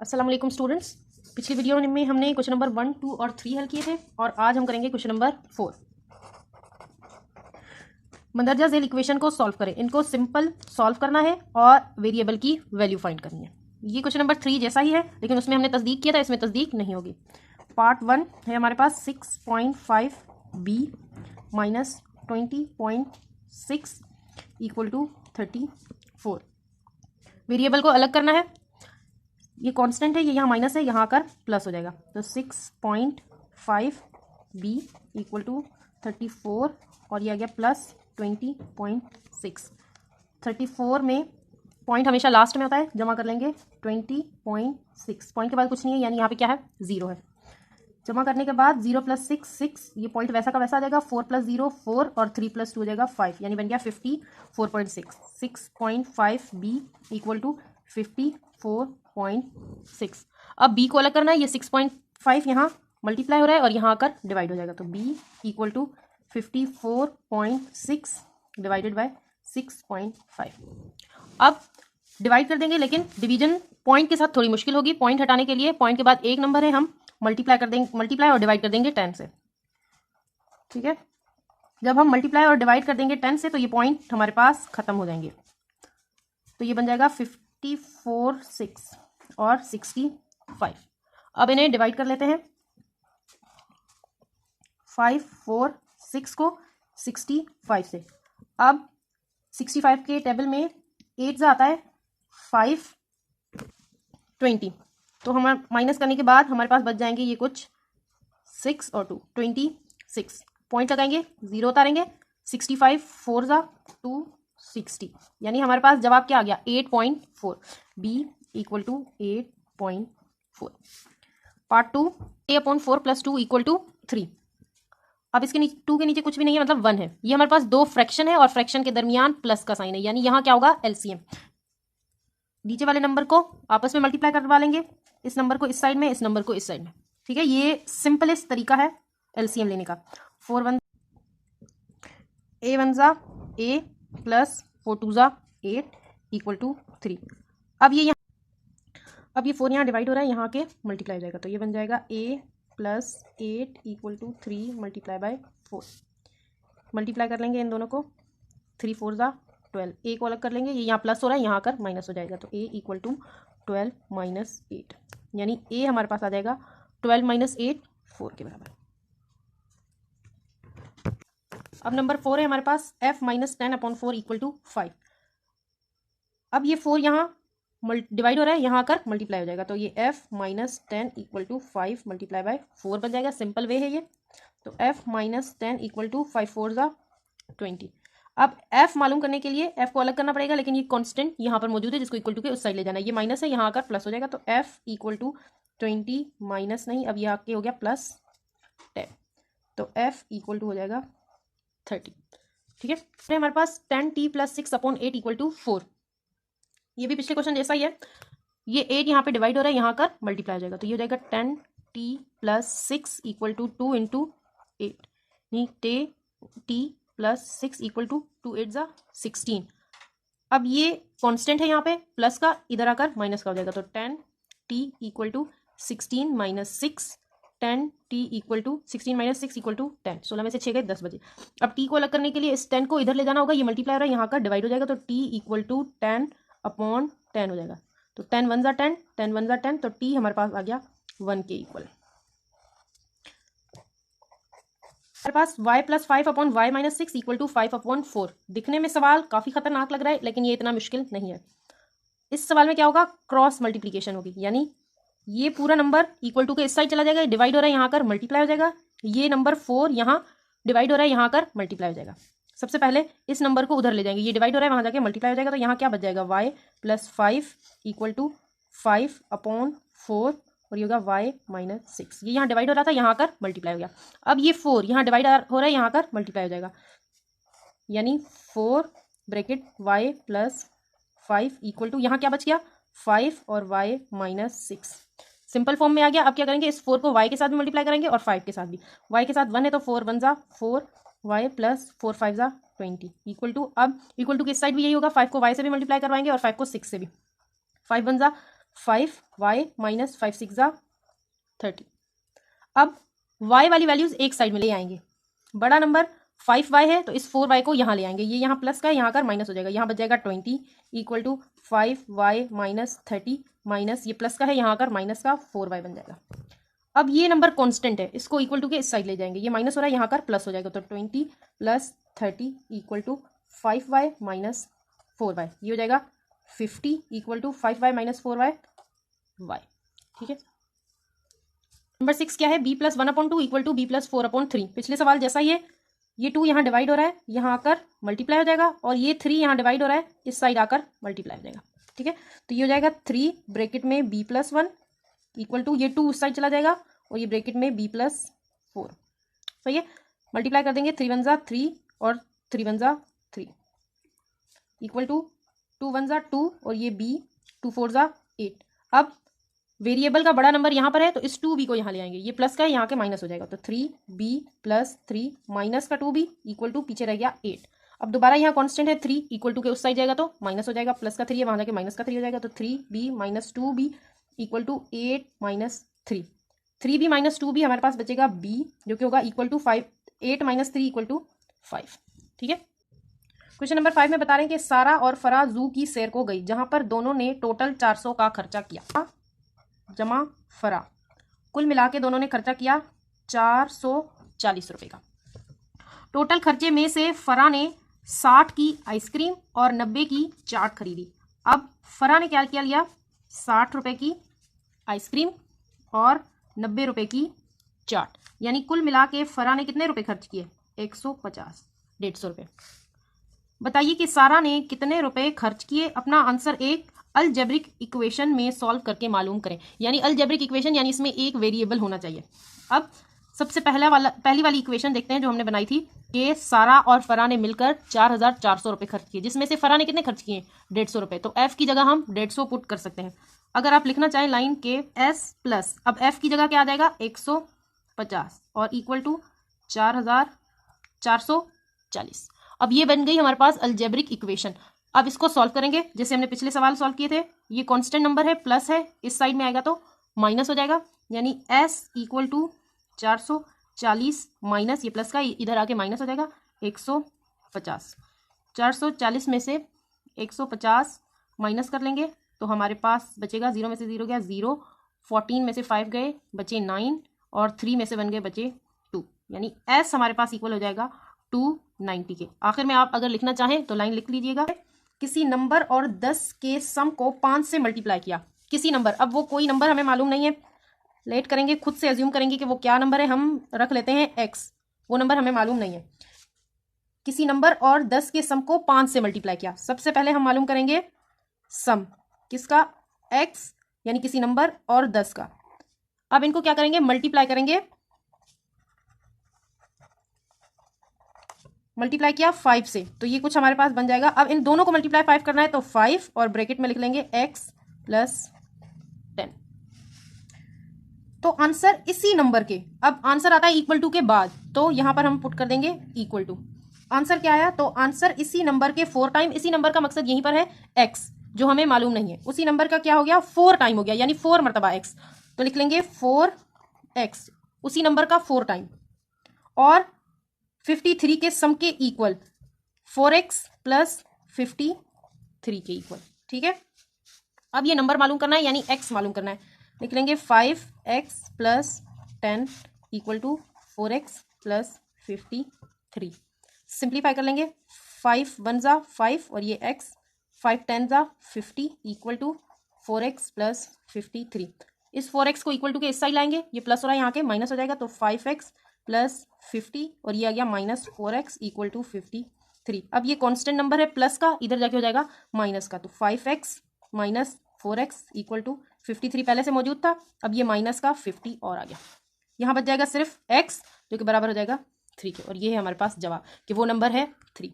अस्सलाम वालेकुम स्टूडेंट्स। पिछली वीडियो में हमने क्वेश्चन नंबर 1, 2 और 3 हल किए थे और आज हम करेंगे क्वेश्चन नंबर 4। मंदरजा झेल इक्वेशन को सॉल्व करें। इनको सिंपल सॉल्व करना है और वेरिएबल की वैल्यू फाइंड करनी है। ये क्वेश्चन नंबर 3 जैसा ही है, लेकिन उसमें हमने तस्दीक किया था, इसमें तस्दीक नहीं होगी। पार्ट 1 है हमारे पास 6.5b minus 20.6 equal to 34। Variable को अलग करना है। ये कांस्टेंट है, ये यहाँ माइनस है, यहाँ आकर प्लस हो जाएगा। तो 6.5b इक्वल टू 34 और ये आ गया प्लस 20.6। 34 में पॉइंट हमेशा लास्ट में होता है, जमा कर लेंगे 20.6। पॉइंट के बाद कुछ नहीं है, यानी यहाँ पे क्या है, 0 है। जमा करने के बाद 0 + 6 6, ये पॉइंट वैसा का वैसा आ जाएगा। 4 + 0 4 और 3 + 2 हो जाएगा 5, यानी बन गया 54.6। 6.5b equal to 54.6। अब b को अलग करना है। ये 6.5 यहाँ मल्टीप्लाई हो रहा है और यहाँ आकर डिवाइड हो जाएगा। तो b equal to 54.6 divided by 6.5। अब डिवाइड कर देंगे, लेकिन डिवीजन पॉइंट के साथ थोड़ी मुश्किल होगी। पॉइंट हटाने के लिए पॉइंट के बाद एक नंबर है, हम मल्टीप्लाई कर देंगे, मल्टीप्लाई और डिवाइड कर देंगे 10 से। ठीक है, जब हम मल्टीप्लाई और डिवाइड कर देंगे 10 से तो ये पॉइंट हमारे पास खत्म हो जाएंगे। तो ये बन जाएगा 54 6 और 65। अब इन्हें डिवाइड कर लेते हैं। 5 4 6 को 65 से। अब 65 के टेबल में 8 आता है 5 20। तो हम माइनस करने के बाद हमारे पास बच जाएंगे ये कुछ 6 और 2 26। पॉइंट लगाएंगे, 0 उतारेंगे। 65 4 260, यानी हमारे पास जवाब क्या आ गया, 8.4। b equal to 8.4। Part 2 a/4 + 2 equal to 3। अब इसके नीचे 2 के नीचे कुछ भी नहीं है, मतलब 1 है। ये हमारे पास दो फ्रैक्शन है और फ्रैक्शन के दरमियान प्लस का साइन है, यानी यहाँ क्या होगा, एलसीएम। नीचे वाले नंबर को आपस में मल्टीप्लाई करवा लेंगे, इस नंबर को इस साइड में, इस नंबर को इस साइड में। ठीक है, ये सिंपलेस्ट तरीका है एलसीएम लेने का। 4 1 a 1 a plus 4 2 8 equal to 3। अब ये 4 यहाँ डिवाइड हो रहा है, यहाँ के मल्टीप्लाई हो जाएगा। तो ये बन जाएगा a + 8 equal to 3 multiply by 4। Multiply कर लेंगे इन दोनों को, 3 4 12। a को अलग कर लेंगे, ये यहाँ प्लस हो रहा है, यहाँ आकर माइनस हो जाएगा। तो a इक्वल टू 12 - 8, यानी a हमारे पास आ जाएगा 12 - 8 4 के बराबर। अब नंबर 4 है हमारे पास f - 10/4 इक्वल टू 5। अब ये 4 यहाँ डिवाइड हो रहा है, यहाँ आकर मल्टीप्लाई हो जाएगा। तो ये f - 10 equal to 5 multiply by 4 बन जाएगा। सिंपल वे है ये। तो f - 10 इक्वल टू 5 4 20। अब f मालूम करने के लिए f को अलग करना पड़ेगा, लेकिन ये कांस्टेंट यहाँ पर मौजूद है, जिसको इक्वल टू के उस साइड ले जाना है। ये माइनस है, यहाँ आकर प्लस हो जाएगा। तो f इक्वल टू 20 माइनस नहीं, अब ये आके हो गया प्लस 10। तो f इक्वल टू हो जाएगा 30। ठीक है, फिर हमारे पास 10t + 6/8 इक्वल टू 4। ये भी पिछले क्वेश्चन जैसा ही है। ये 8 यहाँ पे डिवाइड हो रहा है, यहाँ आकर मल्टीप्लाई हो जाएगा। तो ये हो जाएगा 10t + 6 इक्वल टू 2 × 8, यानी t + 6 इक्वल टू 2 8 16। अब ये कांस्टेंट है यहाँ पे प्लस का, इधर आकर माइनस का हो जाएगा। तो 10t equal to 16 - 6, 10t equal to 16 - 6 equal to 10। 16 में से 6 गए 10 बजे। अब t को अलग करने के लिए इस 10 को इधर ले जाना होगा, ये मल्टीप्लाई हो रहा है, यहाँ का डिवाइड हो जाएगा। तो t इक्वल टू 10/10 हो जाएगा। तो 10 1 10, 10 1 10, तो t हमारे पास आ गया 1 के इक्वल। हमारे पास y + 5/y - 6 इक्वल टू 5/4। दिखने में सवाल काफ़ी खतरनाक लग रहा है, लेकिन ये इतना मुश्किल नहीं है। इस सवाल में क्या होगा, क्रॉस मल्टीप्लीकेशन होगी, यानी ये पूरा नंबर इक्वल टू के इस साइड चला जाएगा, डिवाइड हो रहा है, यहाँ कर मल्टीप्लाई हो जाएगा। ये नंबर 4 यहाँ डिवाइड हो रहा है, यहाँ कर मल्टीप्लाई हो जाएगा। सबसे पहले इस नंबर को उधर ले जाएंगे, ये डिवाइड हो रहा है, वहाँ जाके मल्टीप्लाई हो जाएगा। तो यहाँ क्या बच जाएगा, y + 5 इक्वल टू 5/4 और ये होगा y - 6। ये यहाँ डिवाइड हो रहा था, यहाँ कर मल्टीप्लाई हो गया। अब ये 4 यहाँ डिवाइड हो रहा है, यहाँ कर मल्टीप्लाई हो जाएगा, यानी 4 ब्रैकेट y + 5 इक्वल टू, यहाँ क्या बच गया, 5 और y - 6। सिंपल फॉर्म में आ गया। अब क्या करेंगे, इस 4 को y के साथ भी मल्टीप्लाई करेंगे और 5 के साथ भी। y के साथ 1 है तो 4 1 4, y + 4 5 20 इक्वल टू, अब इक्वल टू किस साइड भी यही होगा, 5 को y से भी मल्टीप्लाई करवाएंगे और 5 को 6 से भी। 5 1 5y माइनस 5 6 30। अब y वाली वैल्यूज एक साइड में ले आएंगे। बड़ा नंबर 5y है तो इस 4y को यहाँ ले आएंगे, ये यहाँ प्लस का है, यहाँ कर माइनस हो जाएगा, यहाँ बच जाएगा 20 equal to 5y minus 30 minus ये प्लस का है, यहाँ कर माइनस का 4y बन जाएगा। अब ये नंबर कांस्टेंट है, इसको इक्वल टू के इस साइड ले जाएंगे, ये माइनस हो रहा है, यहाँ कर प्लस हो जाएगा, तो 20 plus 30 equal to 5y minus 4y, ये हो जाएगा 50 equal to 5y minus 4y y। ठीक है, नंबर 6 क्या है, b plus 1/2 equal to b plus 4/3। पिछले सवाल जैसा ही है, ये 2 यहाँ डिवाइड हो रहा है, यहाँ आकर मल्टीप्लाई हो जाएगा, और ये 3 यहाँ डिवाइड हो रहा है, इस साइड आकर मल्टीप्लाई हो जाएगा। ठीक है, तो ये हो जाएगा 3 ब्रैकेट में b प्लस 1 इक्वल टू ये 2 उस साइड चला जाएगा, और ये ब्रैकेट में b प्लस 4। सही है, मल्टीप्लाई कर देंगे, 3 1 जा 3 और 3 1 जा 3 इक्वल टू 2 1 जा 2 और ये b 2 4 जा 8। अब वेरिएबल का बड़ा नंबर यहाँ पर है तो इस 2b को यहाँ ले आएंगे, ये प्लस का है, यहाँ के माइनस हो जाएगा, तो 3b प्लस 3 माइनस का 2b इक्वल टू पीछे रह गया 8। अब दोबारा यहाँ कांस्टेंट है 3 इक्वल टू के उस साइड जाएगा तो माइनस हो जाएगा, प्लस का 3 है, वहाँ जाके माइनस का 3 हो जाएगा, तो 3b minus 2b equal to 8 minus 3। 3b minus 2b हमारे पास बचेगा b जो कि होगा equal to 5, 8 minus 3 equal to 5। ठीक है, क्वेश्चन नंबर 5 में बता रहे हैं कि सारा और फरा जू की सैर को गई, जहां पर दोनों ने टोटल 400 का खर्चा किया, जमा फरा, कुल मिला के दोनों ने खर्चा किया 440 रुपए का। टोटल खर्चे में से फरा ने 60 की आइसक्रीम और 90 की चाट खरीदी। अब फरा ने क्या किया, लिया 60 रुपए की आइसक्रीम और 90 रुपए की चाट, यानी कुल मिला के फरा ने कितने रुपए खर्च किए, 150, 150 रुपए। बताइए कि सारा ने कितने रुपए खर्च किए। अपना आंसर एक अलजेब्रिक इक्वेशन में सॉल्व करके मालूम करें, यानी अलजेब्रिक इक्वेशन यानी इसमें एक वेरिएबल होना चाहिए। अब सबसे पहली वाली इक्वेशन देखते हैं जो हमने बनाई थी कि सारा और फरा ने मिलकर 4400 रुपए खर्च किए, जिसमें से फरा ने कितने खर्च किए, 150 रुपए, तो एफ की जगह हम 150 पुट कर सकते हैं। अगर आप लिखना चाहें लाइन के एस प्लस, अब एफ की जगह क्या आ जाएगा 150 और इक्वल टू 4440। अब ये बन गई हमारे पास अलजेब्रिक इक्वेशन। अब इसको सॉल्व करेंगे जैसे हमने पिछले सवाल सॉल्व किए थे, ये कांस्टेंट नंबर है, प्लस है, इस साइड में आएगा तो माइनस हो जाएगा, यानी s इक्वल टू 440 माइनस ये प्लस का इधर आके माइनस हो जाएगा 150। 440 में से 150 माइनस कर लेंगे तो हमारे पास बचेगा, 0 में से 0 गया 0, 14 में से 5 गए बचे 9 और 3 में से 1 गए बचे 2, यानी s हमारे पास इक्वल हो जाएगा 290 के। आखिर में आप अगर लिखना चाहें तो लाइन लिख लीजिएगा, किसी नंबर और 10 के सम को 5 से मल्टीप्लाई किया, किसी नंबर, अब वो कोई नंबर हमें मालूम नहीं है, लेट करेंगे, खुद से एज्यूम करेंगे कि वो क्या नंबर है, हम रख लेते हैं x, वो नंबर हमें मालूम नहीं है। किसी नंबर और 10 के सम को 5 से मल्टीप्लाई किया, सबसे पहले हम मालूम करेंगे सम किसका, x यानी किसी नंबर और 10 का। अब इनको क्या करेंगे, मल्टीप्लाई करेंगे, मल्टीप्लाई किया 5 से तो ये कुछ हमारे पास बन जाएगा। अब इन दोनों को मल्टीप्लाई 5 करना है तो 5 और ब्रैकेट में लिख लेंगे x प्लस 10। तो आंसर इसी नंबर के, अब आंसर आता है इक्वल टू के बाद, तो यहां पर हम पुट कर देंगे इक्वल टू। आंसर क्या आया, तो आंसर इसी नंबर के 4 टाइम, इसी नंबर का मकसद यहीं पर है x जो हमें मालूम नहीं है, उसी नंबर का क्या हो गया 4 टाइम हो गया, यानी 4 मरतबा x, तो लिख लेंगे 4x उसी नंबर का 4 टाइम, और 53 के सम के इक्वल 4x प्लस 53 के इक्वल। ठीक है, अब ये नंबर मालूम करना है यानी x मालूम करना है, लिख लेंगे 5x plus 10 equal to 4x plus 53। Simplify कर लेंगे, 5 1 जा 5 और ये x, 5 10 जा 50 इक्वल टू 4x प्लस 53। इस 4x को इक्वल टू के इस साइड लाएंगे, ये प्लस हो रहा है यहाँ के माइनस हो जाएगा, तो 5x प्लस 50 और ये आ गया माइनस 4x इक्वल टू 53। अब ये कांस्टेंट नंबर है प्लस का, इधर जाके हो जाएगा माइनस का, तो 5x minus 4x equal to 53 पहले से मौजूद था, अब ये माइनस का 50 और आ गया, यहाँ बच जाएगा सिर्फ x जो कि बराबर हो जाएगा 3 के, और ये है हमारे पास जवाब कि वो नंबर है 3।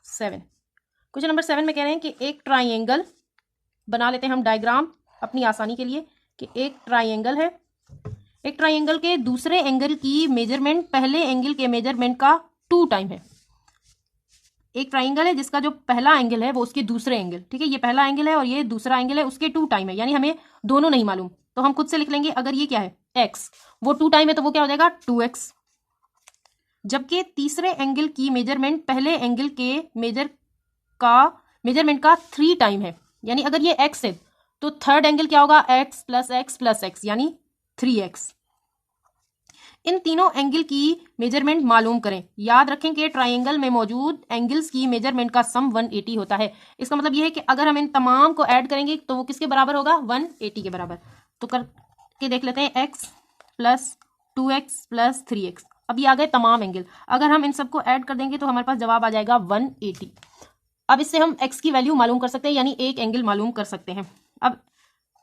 7 क्वेश्चन नंबर 7 में कह रहे हैं कि एक ट्राइंगल बना लेते हैं हम डायग्राम अपनी आसानी के लिए, कि एक ट्राइंगल है, एक ट्राइंगल के दूसरे एंगल की मेजरमेंट पहले एंगल के मेजरमेंट का 2 टाइम है। एक ट्राइंगल है जिसका जो पहला एंगल है वो उसके दूसरे एंगल, ठीक है, ये पहला एंगल है और ये दूसरा एंगल है, उसके 2 टाइम है, यानी हमें दोनों नहीं मालूम, तो हम खुद से लिख लेंगे अगर ये क्या है x, वो 2 टाइम है तो वो क्या हो जाएगा 2x। जबकि तीसरे एंगल की मेजरमेंट पहले एंगल के मेजरमेंट का 3 टाइम है, यानी अगर ये x है तो थर्ड एंगल क्या होगा x plus x plus x, यानी 3x। इन तीनों एंगल की मेजरमेंट मालूम करें। याद रखें कि ट्राइंगल में मौजूद एंगल्स की मेजरमेंट का सम 180 होता है। इसका मतलब यह है कि अगर हम इन तमाम को ऐड करेंगे तो वो किसके बराबर होगा 180 के बराबर। तो करके देख लेते हैं x plus 2x plus 3x। अब ये आ गए तमाम एंगल, अगर हम इन सबको ऐड कर देंगे तो हमारे पास जवाब आ जाएगा 180। अब इससे हम x की वैल्यू मालूम कर सकते हैं, यानी एक एंगल मालूम कर सकते हैं। अब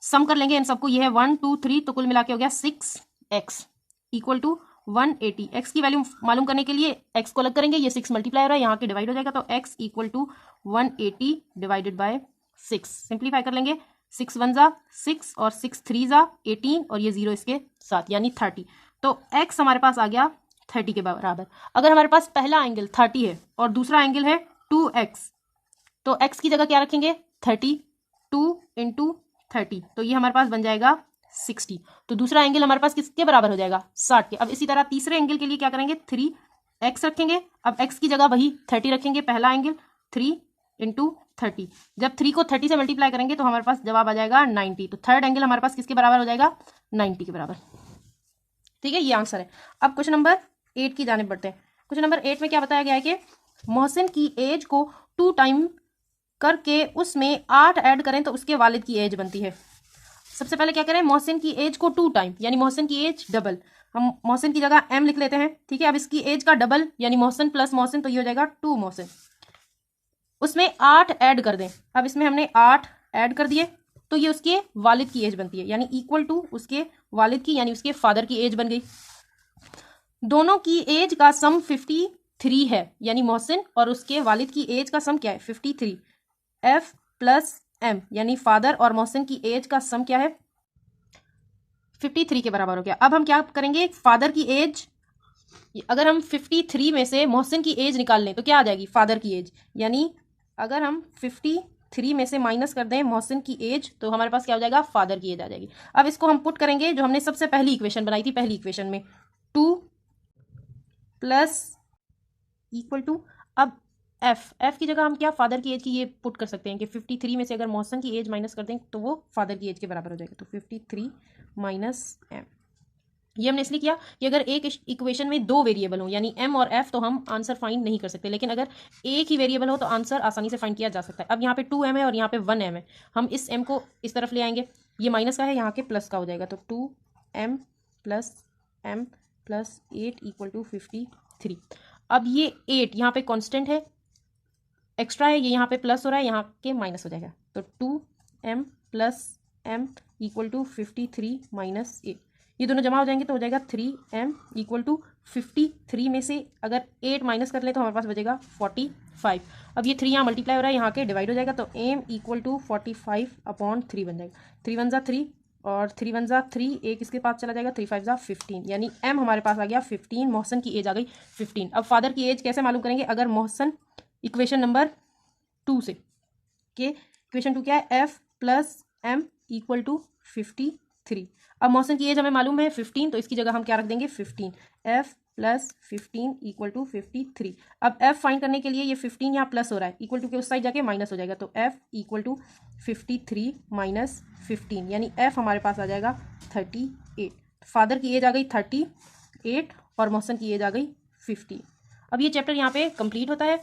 सम कर लेंगे इन सबको, ये है 1 2 3, तो कुल मिला के हो गया 6x इक्वल टू 180। x की वैल्यू मालूम करने के लिए x को अलग करेंगे, ये 6 मल्टीप्लाई हो रहा है, यहाँ के डिवाइड हो जाएगा, तो x equal to 180 divided by 6। Simplify कर लेंगे, 6 1 जा 6 और 6 3 जा 18 और ये 0 इसके साथ, यानी 30। तो x हमारे पास आ गया 30 के बराबर। अगर हमारे पास पहला एंगल 30 है और दूसरा एंगल है 2x, तो x की जगह क्या रखेंगे 30, 2 इंटू 30, तो ये हमारे पास बन जाएगा 60। तो दूसरा एंगल हमारे पास किसके बराबर हो जाएगा 60 के। अब इसी तरह तीसरे एंगल के लिए क्या करेंगे 3x रखेंगे, अब x की जगह वही 30 रखेंगे, पहला एंगल 3 इंटू 30। जब 3 को 30 से मल्टीप्लाई करेंगे तो हमारे पास जवाब आ जाएगा 90। तो थर्ड एंगल हमारे पास किसके बराबर हो जाएगा 90 के बराबर। ठीक है, ये आंसर है। अब क्वेश्चन नंबर 8 की जानिब बढ़ते हैं। क्वेश्चन नंबर 8 में क्या बताया गया है कि मोहसिन की एज को 2 टाइम करके उसमें 8 ऐड करें तो उसके वालिद की एज बनती है। सबसे पहले क्या करें, मोहसिन की एज को 2 टाइम, यानी मोहसिन की एज डबल, हम मोहसिन की जगह m लिख लेते हैं, ठीक है। अब इसकी एज का डबल यानी मोहसिन प्लस मोहसिन, तो ये हो जाएगा 2 मोहसिन, उसमें 8 ऐड कर दें। अब इसमें हमने 8 ऐड कर दिए तो ये उसके वालिद की एज बनती है, यानी इक्वल टू उसके वालिद की, यानी उसके फादर की एज बन गई। दोनों की एज का सम 53 है, यानी मोहसिन और उसके वालिद की एज का सम क्या है 53। f प्लस m, यानी फादर और मोहसिन की एज का सम क्या है 53 के बराबर हो गया। अब हम क्या करेंगे, फादर की एज, अगर हम 53 में से मोहसिन की एज निकाल लें तो क्या आ जाएगी फादर की एज, यानी अगर हम 53 में से माइनस कर दें मोहसिन की एज तो हमारे पास क्या हो जाएगा फादर की एज आ जाएगी। अब इसको हम पुट करेंगे जो हमने सबसे पहली इक्वेशन बनाई थी, पहली इक्वेशन में 2 प्लस इक्वल टू, अब f की जगह हम क्या फादर की एज की ये पुट कर सकते हैं कि 53 में से अगर मोहसिन की एज माइनस कर दें तो वो फादर की एज के बराबर हो जाएगा, तो 53 माइनस m। ये हमने इसलिए किया कि अगर एक इक्वेशन में 2 वेरिएबल हो यानी m और f तो हम आंसर फाइंड नहीं कर सकते, लेकिन अगर एक ही वेरिएबल हो तो आंसर आसानी से फाइंड किया जा सकता है। अब यहाँ पे 2m है और यहाँ पे 1m है, हम इस m को इस तरफ ले आएंगे, ये माइनस का है यहाँ के प्लस का हो जाएगा, तो 2m plus m plus 8 equal to 53। अब ये 8 यहाँ पे कॉन्स्टेंट है, एक्स्ट्रा है, ये यहाँ पे प्लस हो रहा है, यहाँ के माइनस हो जाएगा, तो 2m plus m equal to 53 minus 8, ये दोनों जमा हो जाएंगे तो हो जाएगा 3m इक्वल टू 53 में से अगर 8 माइनस कर ले तो हमारे पास बचेगा 45। अब ये 3 यहाँ मल्टीप्लाई हो रहा है, यहाँ के डिवाइड हो जाएगा, तो m इक्वल टू 45/3 बन जाएगा। 3 1 जा 3 और 3 1 जा 3, एक इसके पास चला जाएगा, 3 5 जा 15, यानी m हमारे पास आ गया 15, मोहसिन की एज आ गई 15। अब फादर की एज कैसे मालूम करेंगे, अगर मोहसिन इक्वेशन नंबर 2 से, के इक्वेशन 2 क्या है f plus m equal to 53। अब मोहसिन की एज हमें मालूम है 15, तो इसकी जगह हम क्या रख देंगे 15, f प्लस 15 इक्वल टू 53। अब f फाइंड करने के लिए ये 15 यहाँ प्लस हो रहा है, इक्वल टू के उस साइड जाके माइनस हो जाएगा, तो f इक्वल टू 53 माइनस 15, यानी f हमारे पास आ जाएगा 38। फादर की एज आ गई 38 और मोहसिन की एज आ गई 15। अब ये चैप्टर यहाँ पे कंप्लीट होता है।